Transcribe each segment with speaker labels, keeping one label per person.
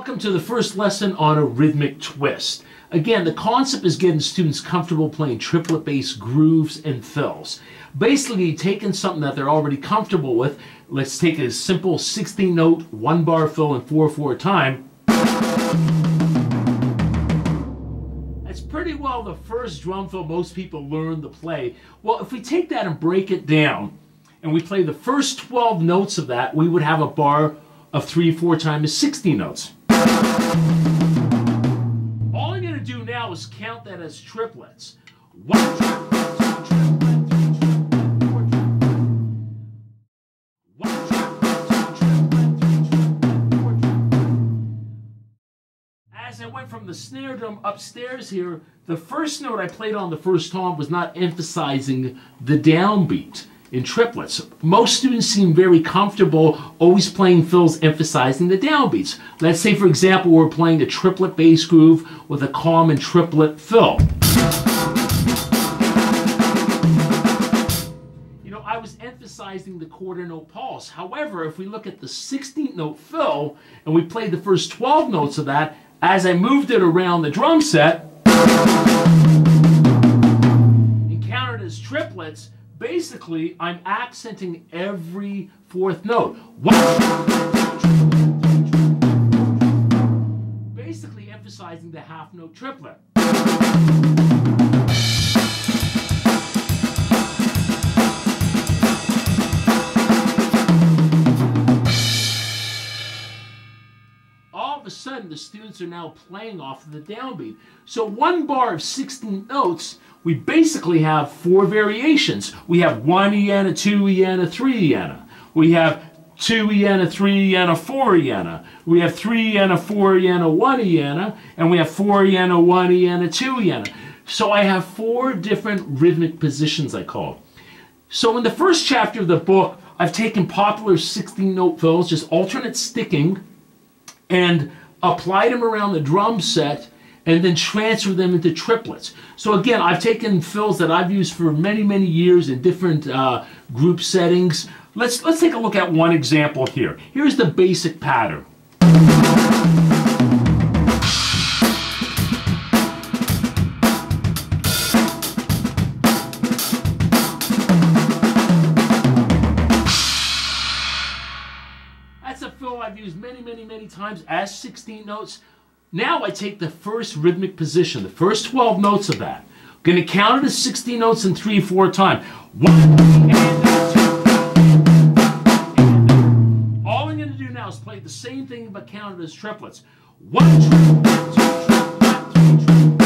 Speaker 1: Welcome to the first lesson on a rhythmic twist. Again, the concept is getting students comfortable playing triplet-based grooves and fills. Basically, taking something that they're already comfortable with. Let's take a simple 16-note, one-bar fill in 4/4 time. That's pretty well the first drum fill most people learn to play. Well, if we take that and break it down, and we play the first 12 notes of that, we would have a bar of 3/4 time is 60 notes. All I'm going to do now is count that as triplets. 1 triplet, 2 triplet, 3 triplet, 4 triplet. 1 triplet, 2 triplet, 3 triplet, 4 triplet. As I went from the snare drum upstairs here, the first note I played on the first tom was not emphasizing the downbeat in triplets. Most students seem very comfortable always playing fills emphasizing the downbeats. Let's say, for example, we're playing a triplet bass groove with a common triplet fill. You know, I was emphasizing the quarter note pulse. However, if we look at the 16th note fill and we played the first 12 notes of that, as I moved it around the drum set and counted as triplets, basically, I'm accenting every fourth note. Basically emphasizing the half note triplet. All of a sudden, the students are now playing off of the downbeat. So one bar of 16 notes, we basically have 4 variations. We have 1 eana, 2 eana, 3 eana. We have 2 eana, 3 eana, 4 eana. We have 3 eana, 4 eana, 1 eana. And we have 4 eana, 1 eana, 2 eana. So I have 4 different rhythmic positions, I call it. So in the first chapter of the book, I've taken popular 16-note fills, just alternate sticking, and applied them around the drum set and then transfer them into triplets. So again, I've taken fills that I've used for many, many years in different group settings. Let's take a look at one example here. Here's the basic pattern. That's a fill I've used many, many, many times as 16 notes. Now I take the first rhythmic position, the first 12 notes of that. I'm going to count it as 16 notes in 3/4 time. 1 and 2. All I'm going to do now is play the same thing but count it as triplets. 1 triplet, 2 triplet, 3 triplet.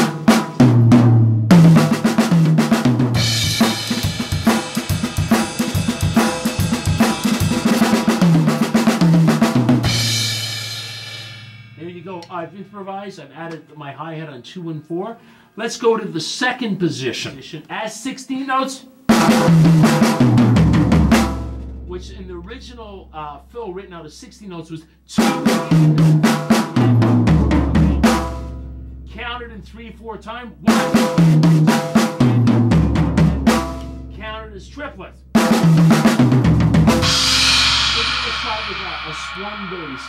Speaker 1: I've improvised, I've added my hi-hat on 2 and 4. Let's go to the second position. As 16 notes, which in the original fill written out as 16 notes was 2. Counted in 3/4 time. 1. Counted as triplets. Let's try with a swung bass.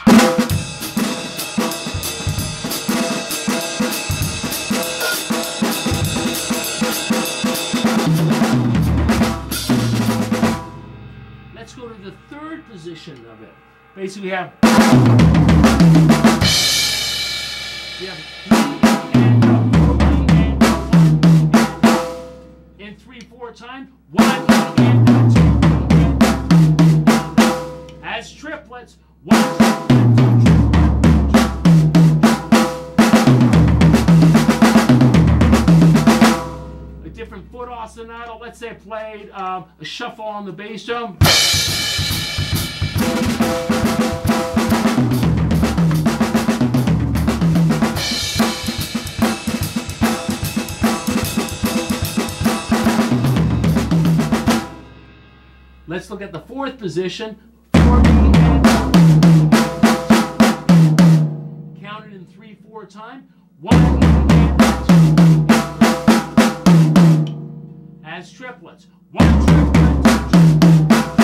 Speaker 1: Let's go to the third position of it. Basically, we have 3 and a 4 and a 1 in 3/4 time. 1 and a 2 as triplets. 1 triplet, 2 triplet. A different foot ostinato. Let's say I played a shuffle on the bass drum. Let's look at the fourth position. 4 counted in 3/4 time. 1 as triplets. 1 triplet, 2 triplet.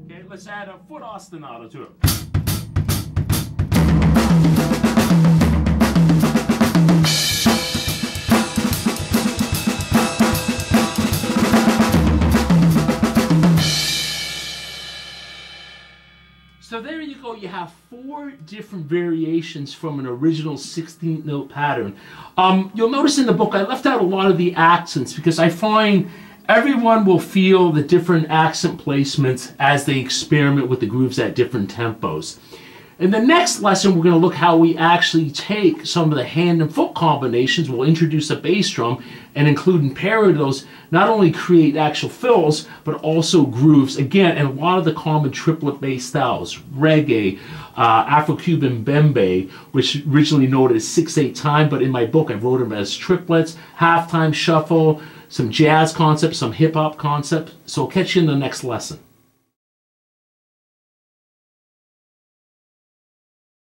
Speaker 1: Okay, let's add a foot ostinato to it. So there you go. You have 4 different variations from an original 16th note pattern. You'll notice in the book I left out a lot of the accents because I find everyone will feel the different accent placements as they experiment with the grooves at different tempos. In the next lesson, we're going to look how we actually take some of the hand and foot combinations. We'll introduce a bass drum and include and pair those, not only create actual fills, but also grooves. Again, and a lot of the common triplet bass styles, reggae, Afro-Cuban bembe, which originally noted as 6/8 time, but in my book I wrote them as triplets, halftime shuffle, some jazz concepts, some hip hop concepts. So I'll catch you in the next lesson.